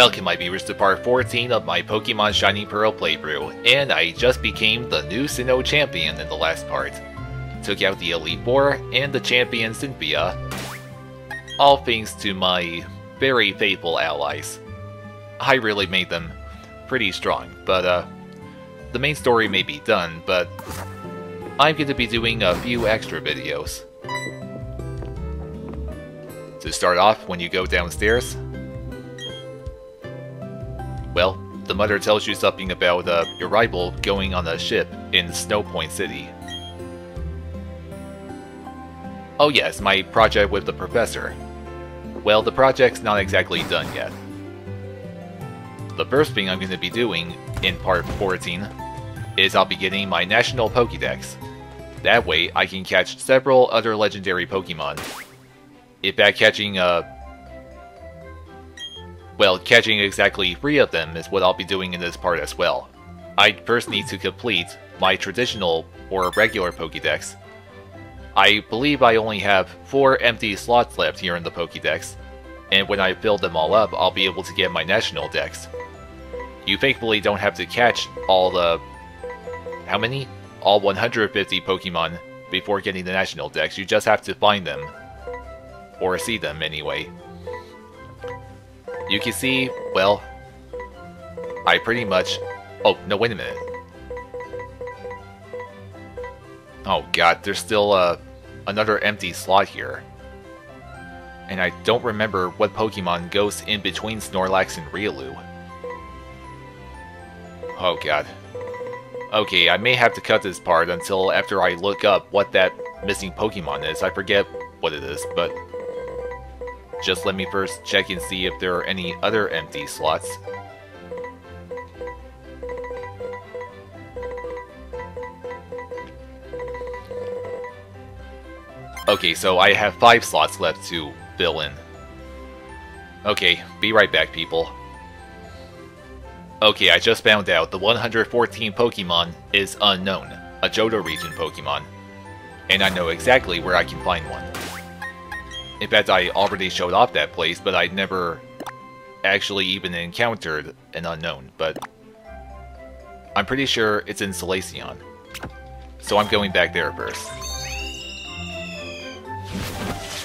Welcome my viewers to part 14 of my Pokémon Shining Pearl playthrough, and I just became the new Sinnoh champion in the last part. Took out the Elite Four and the champion Cynthia, all thanks to my very faithful allies. I really made them pretty strong, but the main story may be done, but I'm going to be doing a few extra videos. To start off, when you go downstairs, well, the mother tells you something about your rival going on a ship in Snow Point City. Oh yes, my project with the professor. Well, the project's not exactly done yet. The first thing I'm going to be doing in part 14 is I'll be getting my National Pokédex. That way, I can catch several other legendary Pokémon. In fact, catching exactly 3 of them is what I'll be doing in this part as well. I first need to complete my traditional or regular Pokédex. I believe I only have 4 empty slots left here in the Pokédex, and when I fill them all up, I'll be able to get my National Dex. You thankfully don't have to catch all the... how many? All 150 Pokemon before getting the National Dex. You just have to find them. Or see them, anyway. You can see, well, I pretty much... oh, no, wait a minute. Oh god, there's still another empty slot here. And I don't remember what Pokemon goes in between Snorlax and Riolu. Oh god. Okay, I may have to cut this part until after I look up what that missing Pokemon is. I forget what it is, but... just let me first check and see if there are any other empty slots. Okay, so I have 5 slots left to fill in. Okay, be right back, people. Okay, I just found out the 114 Pokemon is unknown, a Johto region Pokemon. And I know exactly where I can find one. In fact, I already showed off that place, but I never actually even encountered an unknown, but I'm pretty sure it's in Solaceon. So I'm going back there first.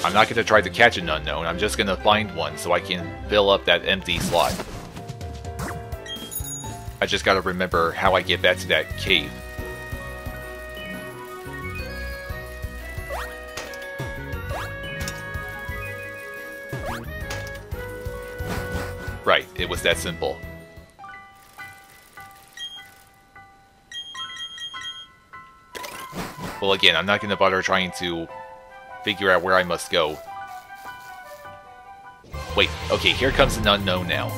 I'm not going to try to catch an unknown, I'm just going to find one so I can fill up that empty slot. I just gotta remember how I get back to that cave. Right, it was that simple. Well, again, I'm not gonna bother trying to figure out where I must go. Wait, okay, here comes an unknown now.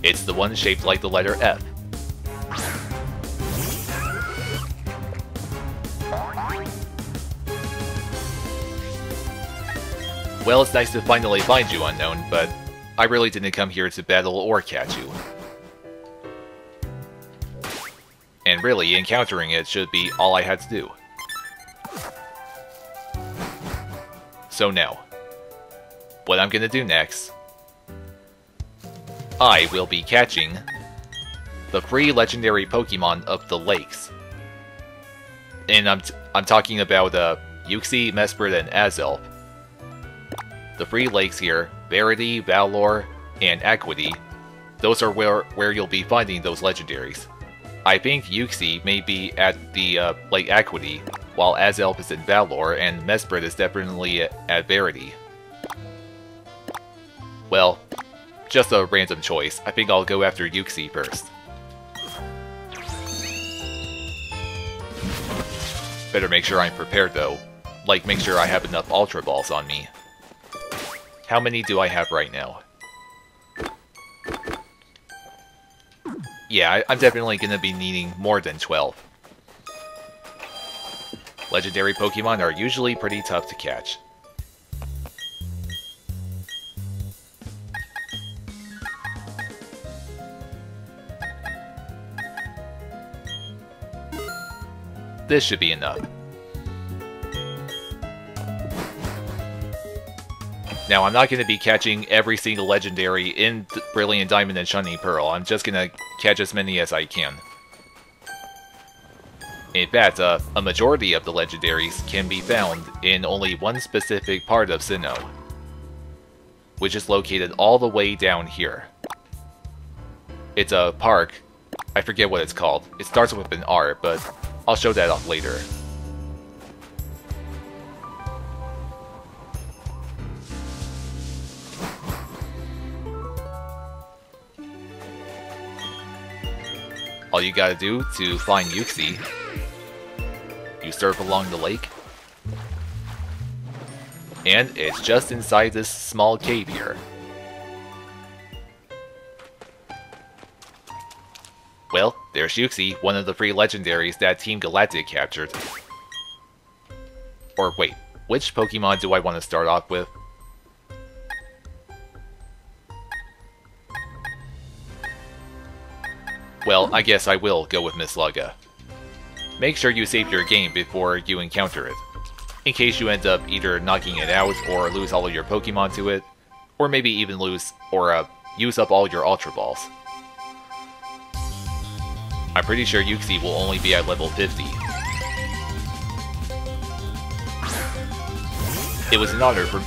It's the one shaped like the letter F. Well, it's nice to finally find you, Unknown, but I really didn't come here to battle or catch you. And really, encountering it should be all I had to do. So now, what I'm gonna do next, I will be catching the 3 legendary Pokemon of the lakes. And I'm talking about Uxie, Mesprit, and Azelf. The 3 lakes here, Verity, Valor, and Equity, those are where you'll be finding those legendaries. I think Uxie may be at the Lake Equity, while Azelf is in Valor, and Mesprit is definitely at Verity. Well, just a random choice. I think I'll go after Uxie first. Better make sure I'm prepared though. Like, make sure I have enough Ultra Balls on me. How many do I have right now? Yeah, I'm definitely gonna be needing more than 12. Legendary Pokemon are usually pretty tough to catch. This should be enough. Now, I'm not going to be catching every single legendary in Brilliant Diamond and Shining Pearl. I'm just going to catch as many as I can. In fact, a majority of the legendaries can be found in only one specific part of Sinnoh, which is located all the way down here. It's a park. I forget what it's called. It starts with an R, but I'll show that off later. All you gotta do to find Uxie, you surf along the lake, and it's just inside this small cave here. Well, there's Uxie, one of the 3 legendaries that Team Galactic captured. Or wait, which Pokemon do I want to start off with? Well, I guess I will go with Miss Lugga. Make sure you save your game before you encounter it, in case you end up either knocking it out or lose all of your Pokemon to it, or maybe even lose or use up all your Ultra Balls. I'm pretty sure Uxie will only be at level 50. It was an honor for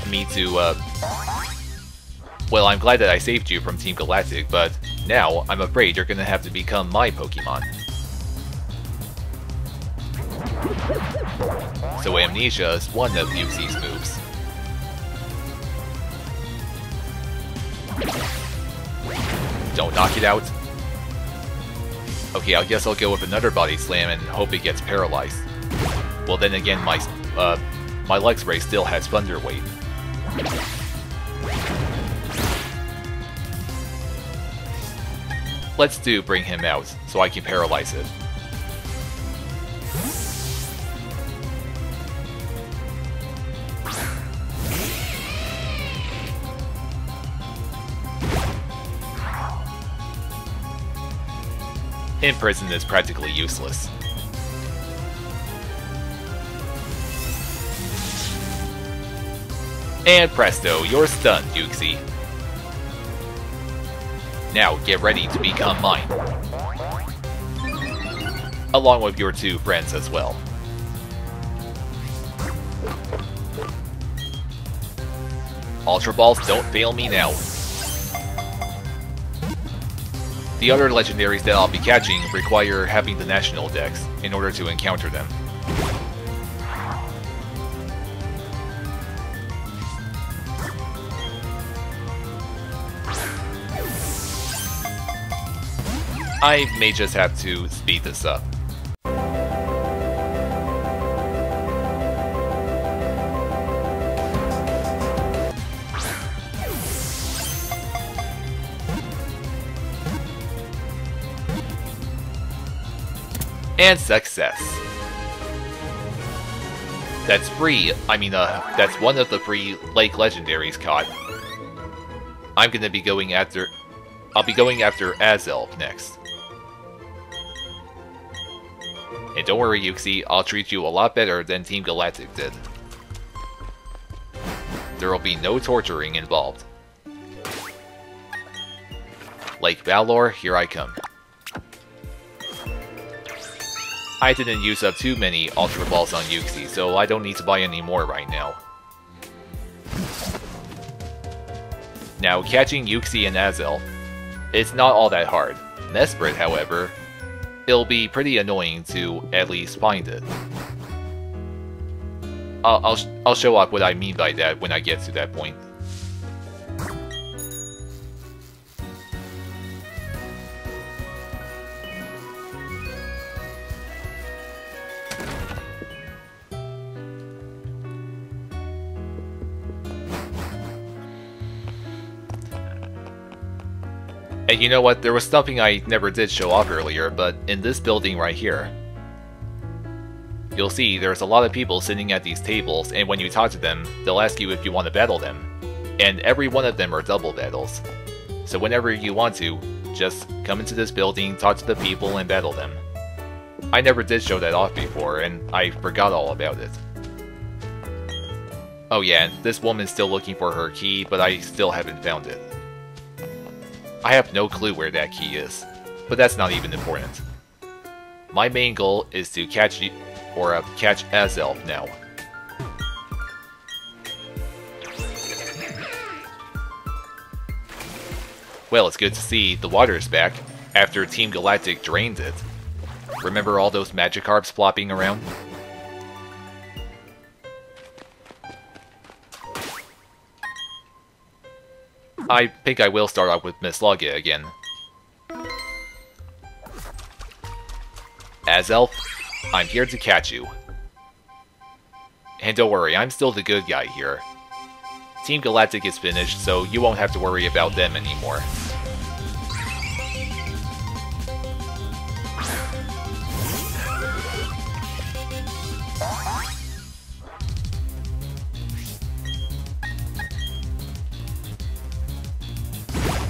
me to, well, I'm glad that I saved you from Team Galactic, but now I'm afraid you're gonna have to become my Pokemon. So Amnesia is one of Uxie's moves. Don't knock it out. Okay, I guess I'll go with another Body Slam and hope it gets paralyzed. Well, then again, my Luxray still has Thunder Wave. Let's bring him out, so I can paralyze it. Imprison is practically useless. And presto, you're stunned, Uxie. Now get ready to become mine. Along with your 2 friends as well. Ultra Balls, don't fail me now. The other legendaries that I'll be catching require having the National Dex in order to encounter them. I may just have to speed this up. And success. That's that's one of the 3 Lake Legendaries caught. I'll be going after Azelf next. And don't worry, Uxie, I'll treat you a lot better than Team Galactic did. There will be no torturing involved. Lake Valor, here I come. I didn't use up too many Ultra Balls on Uxie, so I don't need to buy any more right now. Now, catching Uxie and Azelf, it's not all that hard. Mesprit, however, it'll be pretty annoying to at least find it. I'll show off what I mean by that when I get to that point. And you know what, there was something I never did show off earlier, but in this building right here, you'll see there's a lot of people sitting at these tables, and when you talk to them, they'll ask you if you want to battle them. And every one of them are double battles. So whenever you want to, just come into this building, talk to the people, and battle them. I never did show that off before, and I forgot all about it. Oh yeah, and this woman's still looking for her key, but I still haven't found it. I have no clue where that key is, but that's not even important. My main goal is to catch Azelf now. Well, it's good to see the water is back after Team Galactic drained it. Remember all those Magikarps flopping around? I think I will start off with Miss Logia again. Azelf, I'm here to catch you. And don't worry, I'm still the good guy here. Team Galactic is finished, so you won't have to worry about them anymore.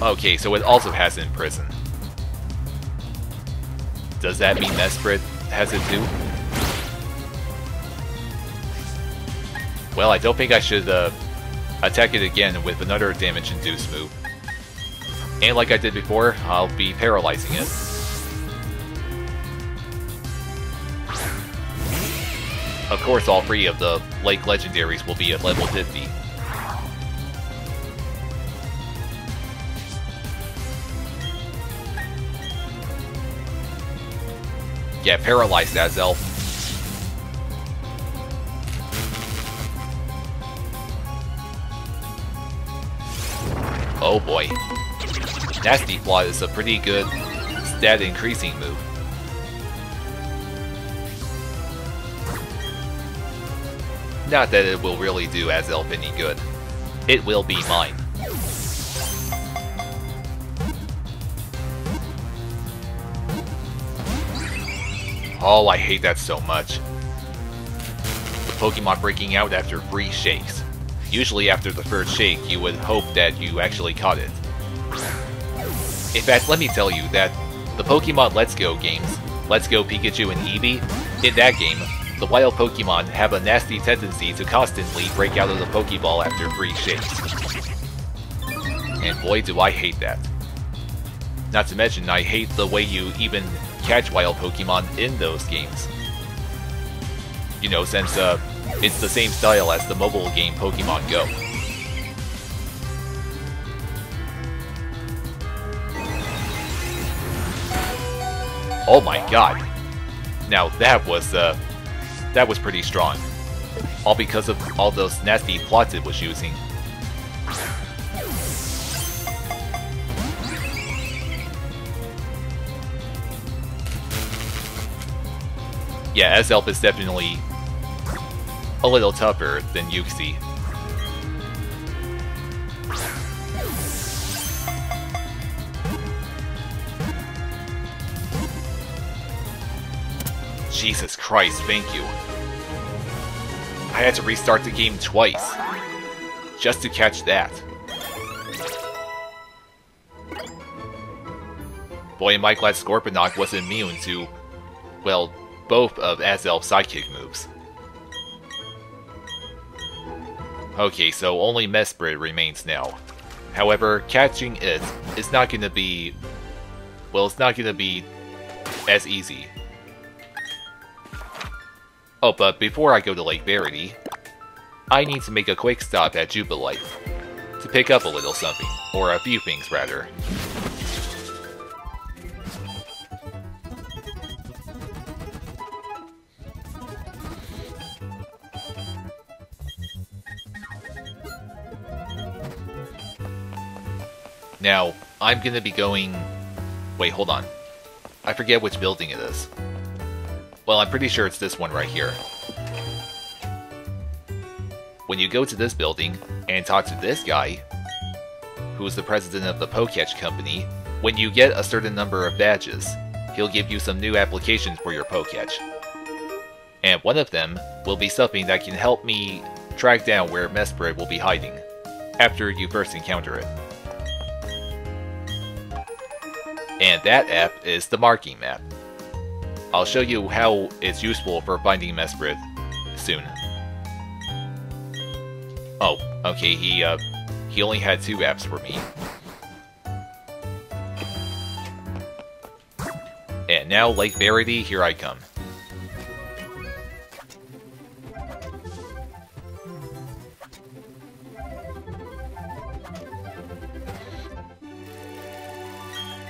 Okay, so it also has it in prison. Does that mean Mesprit has it too? Well, I don't think I should attack it again with another damage-induced move. And like I did before, I'll be paralyzing it. Of course, all three of the Lake Legendaries will be at level 50. Get paralyzed, Azelf. Oh boy. Nasty Plot is a pretty good stat increasing move. Not that it will really do Azelf any good. It will be mine. Oh, I hate that so much. The Pokemon breaking out after 3 shakes. Usually after the third shake, you would hope that you actually caught it. In fact, let me tell you that the Pokemon Let's Go games, Let's Go Pikachu and Eevee, in that game, the wild Pokemon have a nasty tendency to constantly break out of the Pokeball after 3 shakes. And boy do I hate that. Not to mention, I hate the way you even catch wild Pokemon in those games. You know, since it's the same style as the mobile game Pokemon Go. Oh my god! Now that was pretty strong. All because of all those nasty plots it was using. Yeah, Azelf is definitely a little tougher than Uxie. Jesus Christ, thank you. I had to restart the game twice, just to catch that. Boy, am I glad Scorponok was immune to, well, both of Azelf's sidekick moves. Okay, so only Mesprit remains now. However, catching it is not gonna be... well, it's not gonna be as easy. Oh, but before I go to Lake Verity, I need to make a quick stop at Jubilite to pick up a little something, or a few things rather. Now, I'm gonna be going... wait, hold on. I forget which building it is. Well, I'm pretty sure it's this one right here. When you go to this building and talk to this guy, who is the president of the Poketch company, when you get a certain number of badges, he'll give you some new applications for your Poketch. And one of them will be something that can help me track down where Mesprit will be hiding, after you first encounter it. And that app is the Marking Map. I'll show you how it's useful for finding Mesprit soon. Oh, okay, he only had 2 apps for me. And now, Lake Verity, here I come.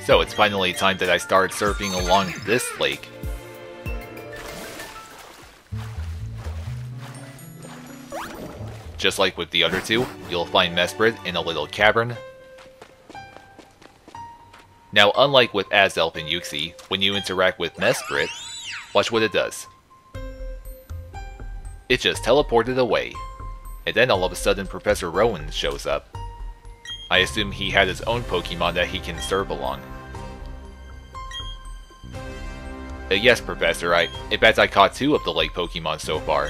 So it's finally time that I start surfing along this lake. Just like with the other 2, you'll find Mesprit in a little cavern. Now, unlike with Azelf and Uxie, when you interact with Mesprit, watch what it does. It just teleported away. And then all of a sudden Professor Rowan shows up. I assume he had his own Pokemon that he can serve along. Yes, Professor, in fact I caught 2 of the lake Pokemon so far.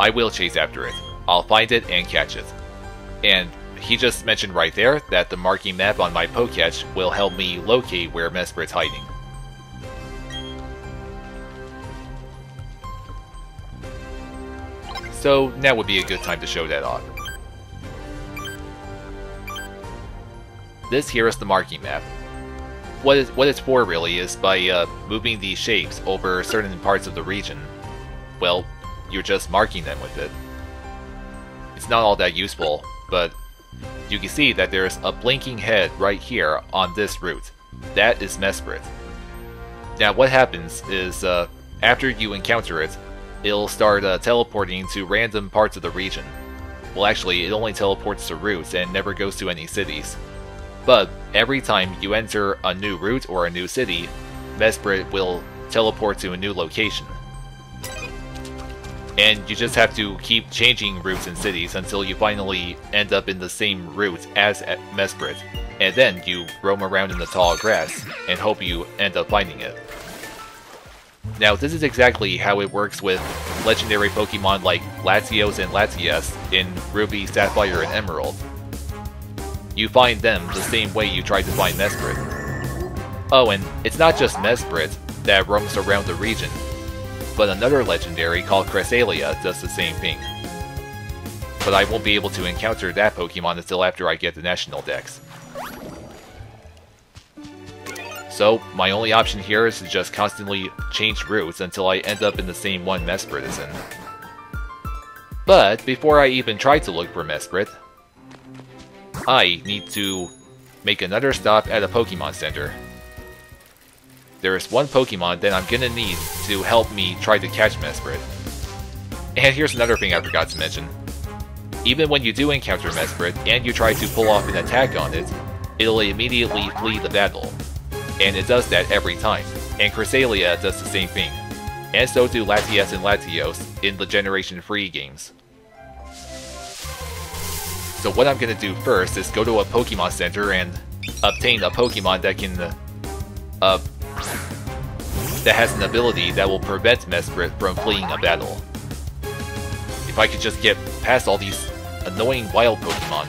I will chase after it. I'll find it and catch it. And he just mentioned right there that the marking map on my Poketch will help me locate where Mesprit's hiding. So now would be a good time to show that off. This here is the marking map. What it's for really is by moving these shapes over certain parts of the region, well, you're just marking them with it. It's not all that useful, but you can see that there's a blinking head right here on this route. That is Mesprit. Now what happens is, after you encounter it, it'll start teleporting to random parts of the region. Well actually, it only teleports to routes and never goes to any cities. But every time you enter a new route or a new city, Mesprit will teleport to a new location. And you just have to keep changing routes and cities until you finally end up in the same route as Mesprit. And then you roam around in the tall grass and hope you end up finding it. Now this is exactly how it works with legendary Pokemon like Latios and Latias in Ruby, Sapphire, and Emerald. You find them the same way you tried to find Mesprit. Oh, and it's not just Mesprit that roams around the region, but another legendary called Cresselia does the same thing. But I won't be able to encounter that Pokemon until after I get the National Dex. So, my only option here is to just constantly change routes until I end up in the same one Mesprit is in. But, before I even try to look for Mesprit, I need to make another stop at a Pokemon Center. There is one Pokemon that I'm gonna need to help me try to catch Mesprit. And here's another thing I forgot to mention. Even when you do encounter Mesprit and you try to pull off an attack on it, it'll immediately flee the battle. And it does that every time, and Cresselia does the same thing. And so do Latias and Latios in the Generation 3 games. So what I'm gonna do first is go to a Pokemon Center and obtain a Pokemon that can, that has an ability that will prevent Mesprit from fleeing a battle. If I could just get past all these annoying wild Pokemon.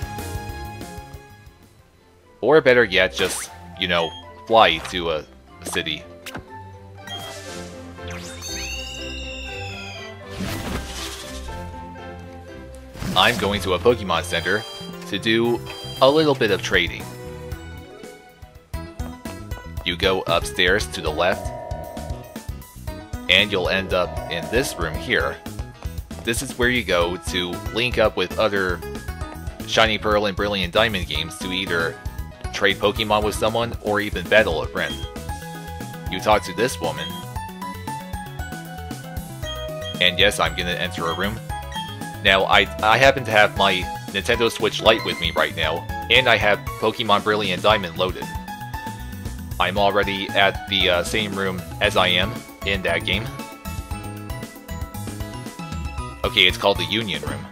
Or better yet, just, you know, fly to a city. I'm going to a Pokemon Center to do a little bit of trading. You go upstairs to the left, and you'll end up in this room here. This is where you go to link up with other Shining Pearl and Brilliant Diamond games to either trade Pokemon with someone or even battle a friend. You talk to this woman, and yes, I'm gonna enter a room. Now, I happen to have my Nintendo Switch Lite with me right now, and I have Pokemon Brilliant Diamond loaded. I'm already at the same room as I am in that game. Okay, it's called the Union Room.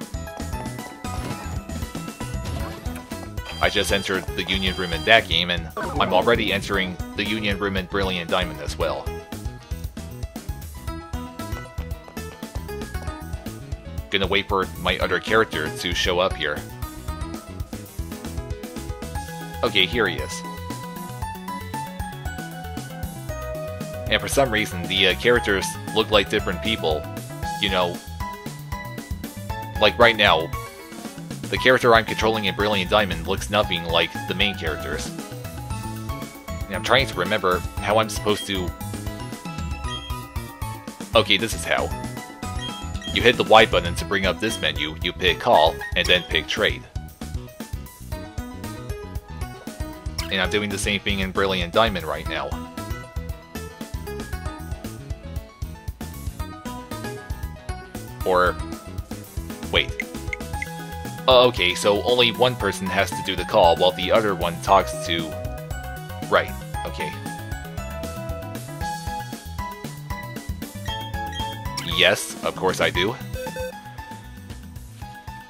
I just entered the Union Room in that game, and I'm already entering the Union Room in Brilliant Diamond as well. Gonna wait for my other character to show up here. Okay, here he is. and for some reason the characters look like different people. You know, like right now, the character I'm controlling in Brilliant Diamond looks nothing like the main characters. And I'm trying to remember how I'm supposed to... Okay, this is how. You hit the Y button to bring up this menu, you pick Call, and then pick Trade. And I'm doing the same thing in Brilliant Diamond right now. Or... wait. Okay, so only one person has to do the call while the other one talks to... Right, okay. Yes, of course I do.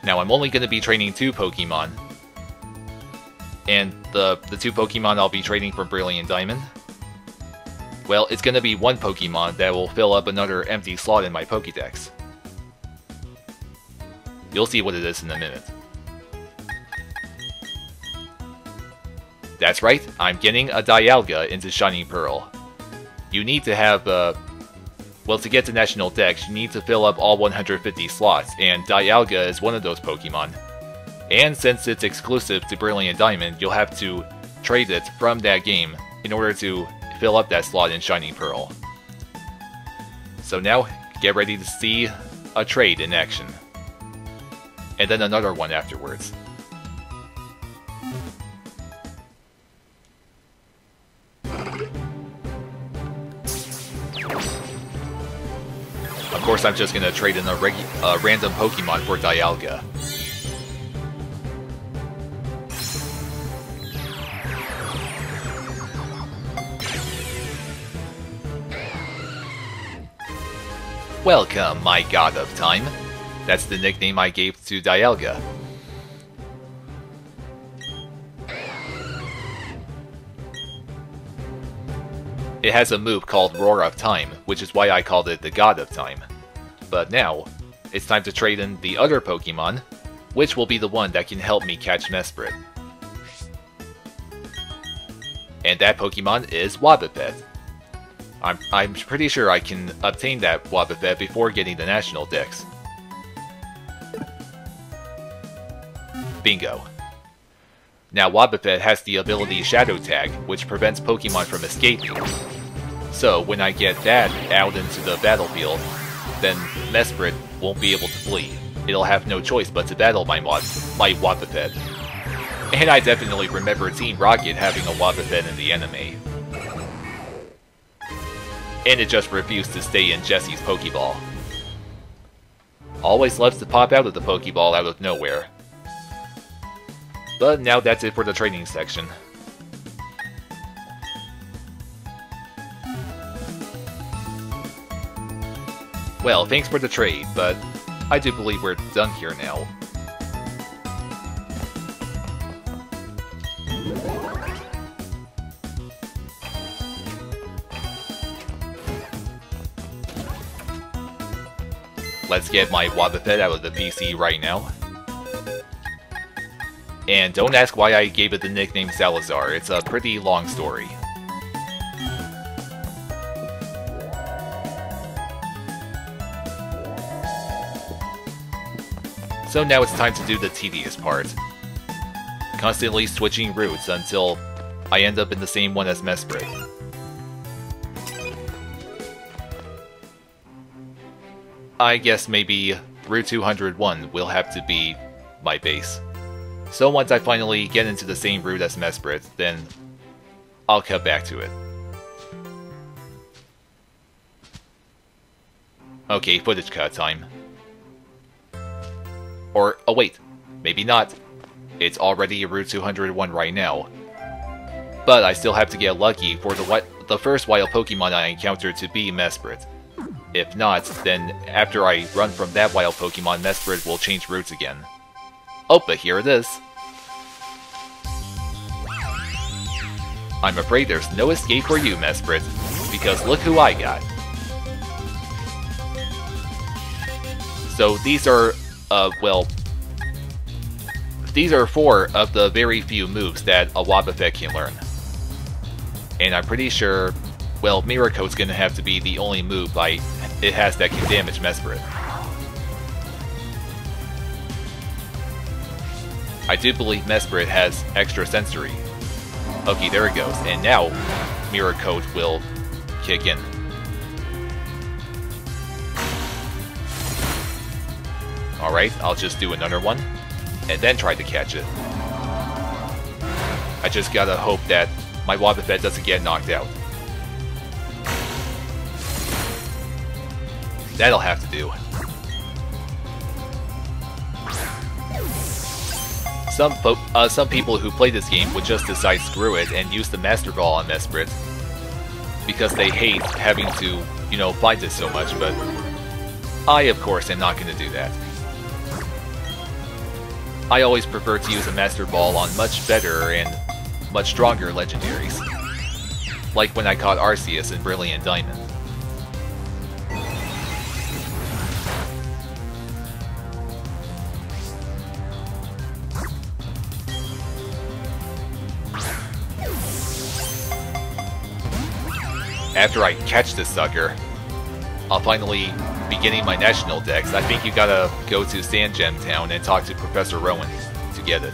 Now I'm only going to be training 2 Pokemon. And the 2 Pokemon I'll be training from Brilliant Diamond, well, it's going to be 1 Pokemon that will fill up another empty slot in my Pokédex. You'll see what it is in a minute. That's right, I'm getting a Dialga into Shining Pearl. You need to have, well, to get to National Dex, you need to fill up all 150 slots, and Dialga is one of those Pokemon. And since it's exclusive to Brilliant Diamond, you'll have to trade it from that game in order to fill up that slot in Shining Pearl. So now, get ready to see a trade in action. And then another one afterwards. Of course, I'm just gonna trade in a random Pokemon for Dialga. Welcome, my God of Time. That's the nickname I gave to Dialga. It has a move called Roar of Time, which is why I called it the God of Time. But now, it's time to trade in the other Pokemon, which will be the one that can help me catch Mesprit. And that Pokemon is Wobbuffet. I'm pretty sure I can obtain that Wobbuffet before getting the National Dex. Bingo. Now Wobbuffet has the ability Shadow Tag, which prevents Pokemon from escaping. So when I get that out into the battlefield, then Mesprit won't be able to flee. It'll have no choice but to battle my Wobbuffet. And I definitely remember Team Rocket having a Wobbuffet in the anime. And it just refused to stay in Jesse's Pokeball. Always loves to pop out of the Pokeball out of nowhere. But now that's it for the training section. Well, thanks for the trade, but I do believe we're done here now. Let's get my Wobbuffet out of the PC right now. And don't ask why I gave it the nickname Salazar, it's a pretty long story. So now it's time to do the tedious part. Constantly switching routes until I end up in the same one as Mesprit. I guess maybe Route 201 will have to be my base. So once I finally get into the same route as Mesprit, then I'll cut back to it. Okay, footage cut time. Or, oh wait, maybe not. It's already Route 201 right now. But I still have to get lucky for the first wild Pokemon I encounter to be Mesprit. If not, then after I run from that wild Pokemon, Mesprit will change routes again. Oh, but here it is. I'm afraid there's no escape for you, Mesprit, because look who I got. So these are, well, these are 4 of the very few moves that a Wobbuffet can learn. And I'm pretty sure well, Mirror Coat's gonna have to be the only move it has that can damage Mesprit. I do believe Mesprit has extra sensory. Okay, there it goes, and now Mirror Coat will kick in. Alright, I'll just do another one, and then try to catch it. I just gotta hope that my Wobbuffet doesn't get knocked out. That'll have to do. Some people who play this game would just decide screw it and use the Master Ball on Mesprit because they hate having to, you know, fight it so much, but I, of course, am not going to do that. I always prefer to use a Master Ball on much better and much stronger legendaries, like when I caught Arceus in Brilliant Diamond. After I catch this sucker, I'll finally be getting my national dex. I think you gotta go to Sand Gem Town and talk to Professor Rowan to get it.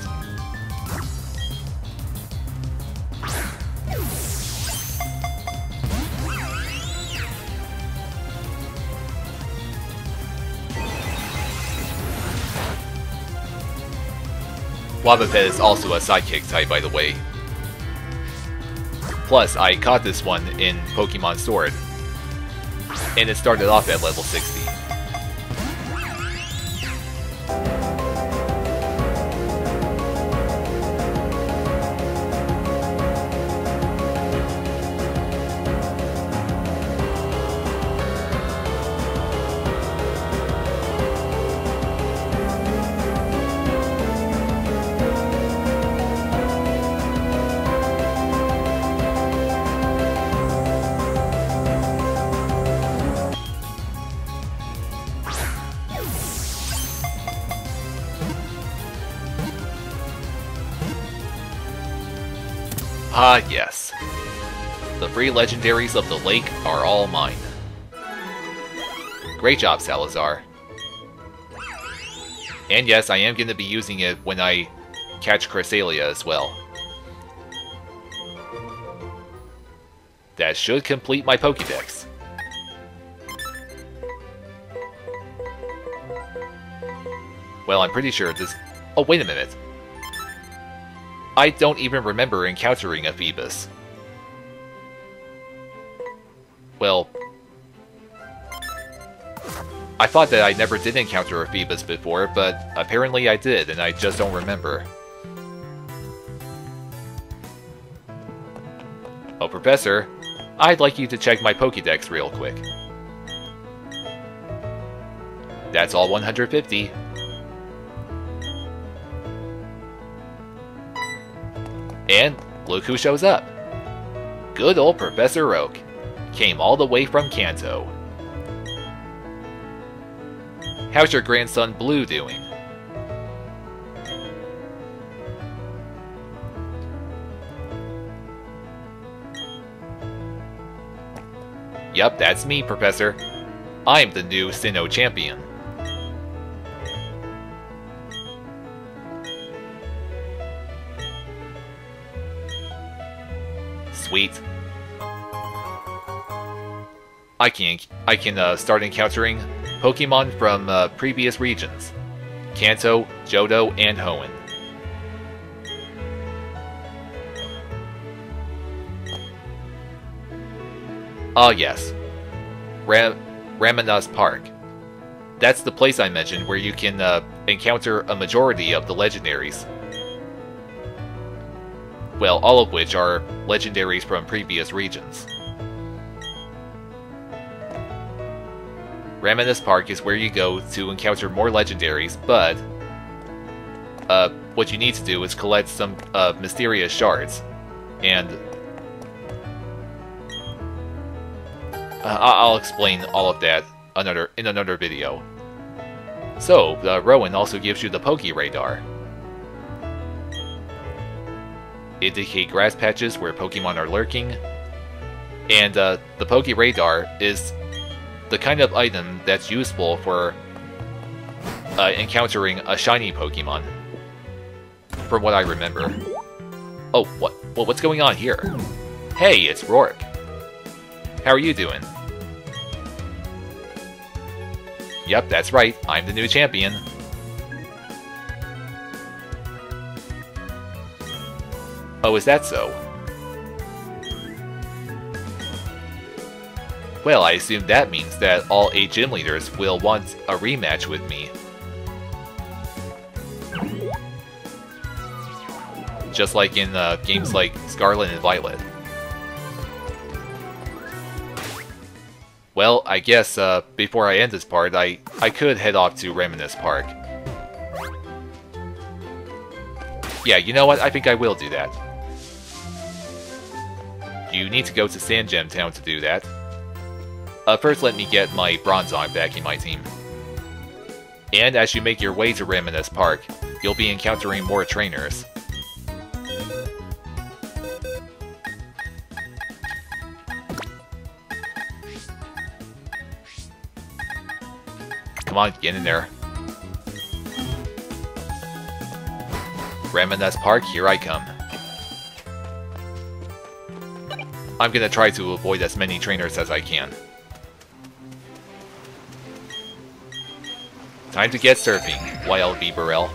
Wobbuffet is also a sidekick type, by the way. Plus, I caught this one in Pokemon Sword, and it started off at level 60. Ah, yes. The free legendaries of the lake are all mine. Great job, Salazar. And yes, I am going to be using it when I catch Cresselia as well. That should complete my Pokédex. Well, I'm pretty sure this... Oh, wait a minute. I don't even remember encountering a Phoebus. Well, I thought that I never did encounter a Phoebus before, but apparently I did, and I just don't remember. Oh, Professor, I'd like you to check my Pokédex real quick. That's all 150. And look who shows up. Good old Professor Oak. Came all the way from Kanto. How's your grandson Blue doing? Yup, that's me, Professor. I'm the new Sinnoh champion. Sweet. I can start encountering Pokemon from previous regions. Kanto, Johto, and Hoenn. Ah yes. Ramanas Park. That's the place I mentioned where you can encounter a majority of the legendaries. Well, all of which are legendaries from previous regions. Ramanas Park is where you go to encounter more legendaries, but what you need to do is collect some mysterious shards, and I'll explain all of that in another video. So, Rowan also gives you the Poke Radar. Indicate grass patches where Pokemon are lurking. And the Poke Radar is the kind of item that's useful for encountering a shiny Pokemon, from what I remember. Oh, what? Well, what's going on here? Hey, it's Rourke. How are you doing? Yep, that's right. I'm the new champion. Oh, is that so? Well, I assume that means that all 8 gym leaders will want a rematch with me. Just like in games like Scarlet and Violet. Well, I guess before I end this part, I could head off to Reminisce Park. Yeah, you know what? I think I will do that. You need to go to Sand Gem Town to do that. First, let me get my Bronzong back in my team. And as you make your way to Reminisce Park, you'll be encountering more trainers. Come on, get in there. Reminisce Park, here I come. I'm gonna try to avoid as many trainers as I can. Time to get surfing, YLB Burrell.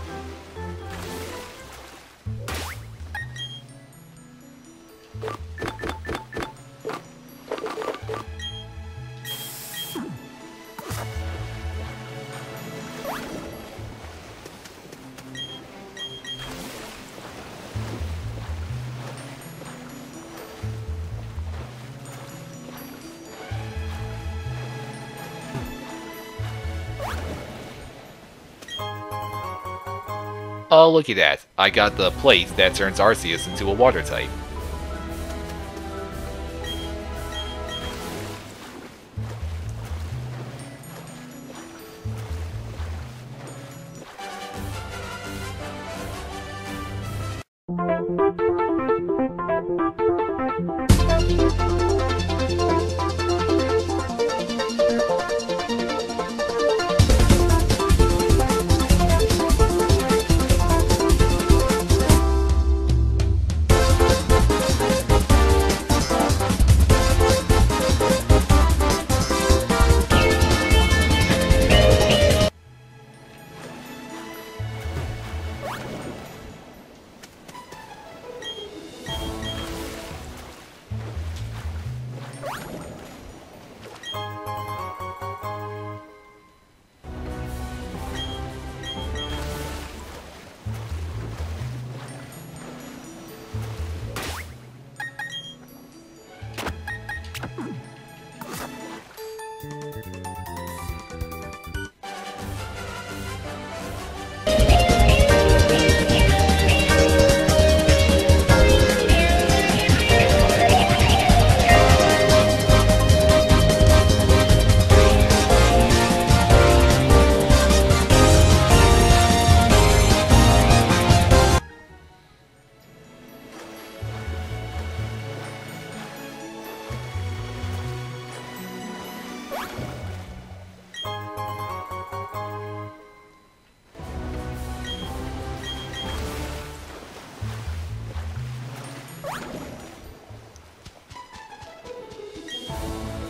Oh, look at that. I got the plate that turns Arceus into a water type.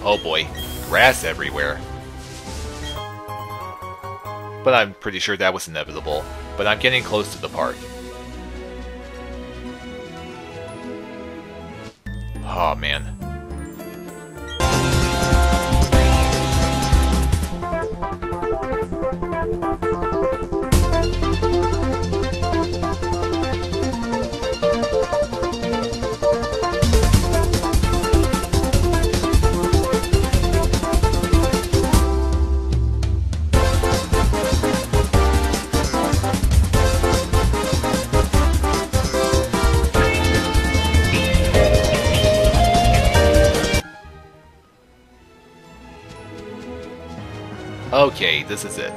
Oh boy, grass everywhere. But I'm pretty sure that was inevitable. But I'm getting close to the park. Oh man. Okay, this is it.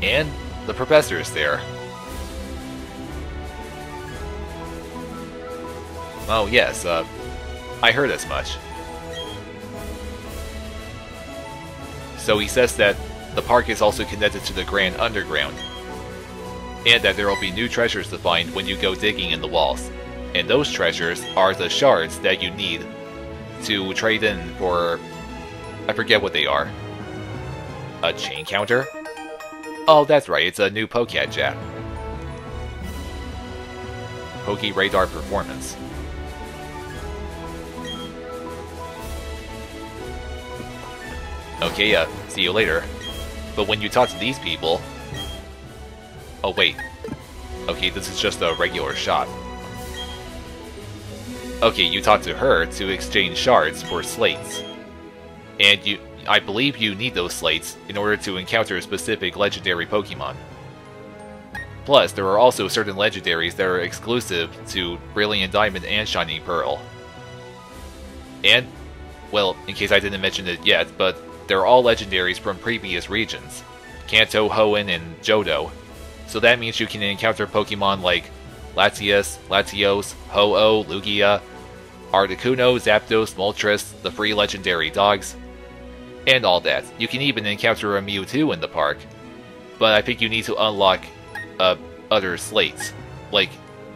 And the professor is there. Oh yes, I heard as much. So he says that the park is also connected to the Grand Underground, and that there will be new treasures to find when you go digging in the walls. And those treasures are the shards that you need to trade in for... I forget what they are. A chain counter? Oh, that's right, it's a new Pokémon Jap. Poké Radar Performance. Okay, see you later. But when you talk to these people... Oh, wait. Okay, this is just a regular shop. Okay, you talk to her to exchange shards for slates. And I believe you need those slates in order to encounter specific legendary Pokemon. Plus, there are also certain legendaries that are exclusive to Brilliant Diamond and Shining Pearl. And, well, in case I didn't mention it yet, but they're all legendaries from previous regions. Kanto, Hoenn, and Johto. So that means you can encounter Pokemon like Latias, Latios, Ho-Oh, Lugia, Articuno, Zapdos, Moltres, the free legendary dogs, and all that. You can even encounter a Mewtwo in the park, but I think you need to unlock other slates. Like,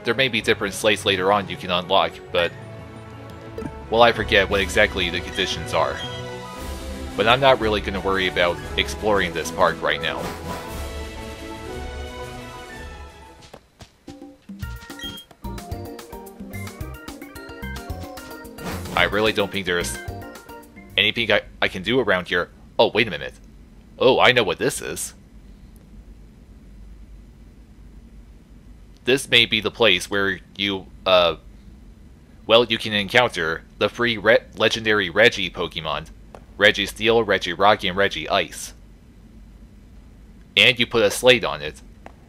there may be different slates later on you can unlock, but... well, I forget what exactly the conditions are. But I'm not really going to worry about exploring this park right now. I really don't think there's anything I can do around here. Oh, wait a minute. Oh, I know what this is. This may be the place where you, well, you can encounter the free legendary Reggie Pokemon. Registeel, Regirock, and Regice. And you put a slate on it.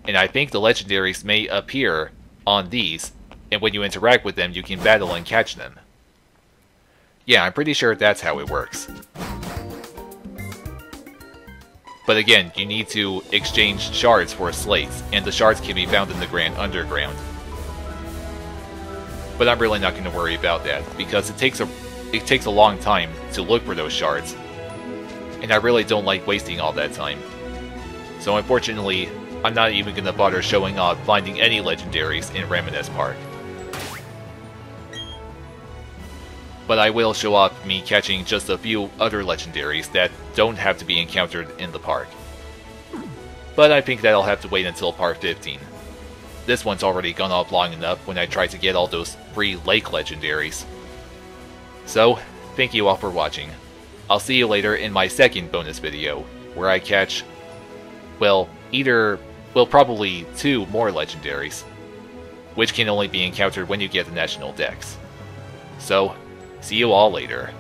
And I think the legendaries may appear on these, and when you interact with them, you can battle and catch them. Yeah, I'm pretty sure that's how it works. But again, you need to exchange shards for slates, and the shards can be found in the Grand Underground. But I'm really not going to worry about that, because it takes a long time to look for those shards, and I really don't like wasting all that time. So unfortunately, I'm not even going to bother showing off finding any legendaries in Reminisce Park. But I will show off me catching just a few other legendaries that don't have to be encountered in the park. But I think that'll have to wait until Park 15. This one's already gone off long enough when I tried to get all those free lake legendaries. So, thank you all for watching. I'll see you later in my second bonus video, where I catch, well, probably 2 more legendaries, which can only be encountered when you get the National Dex. So, see you all later.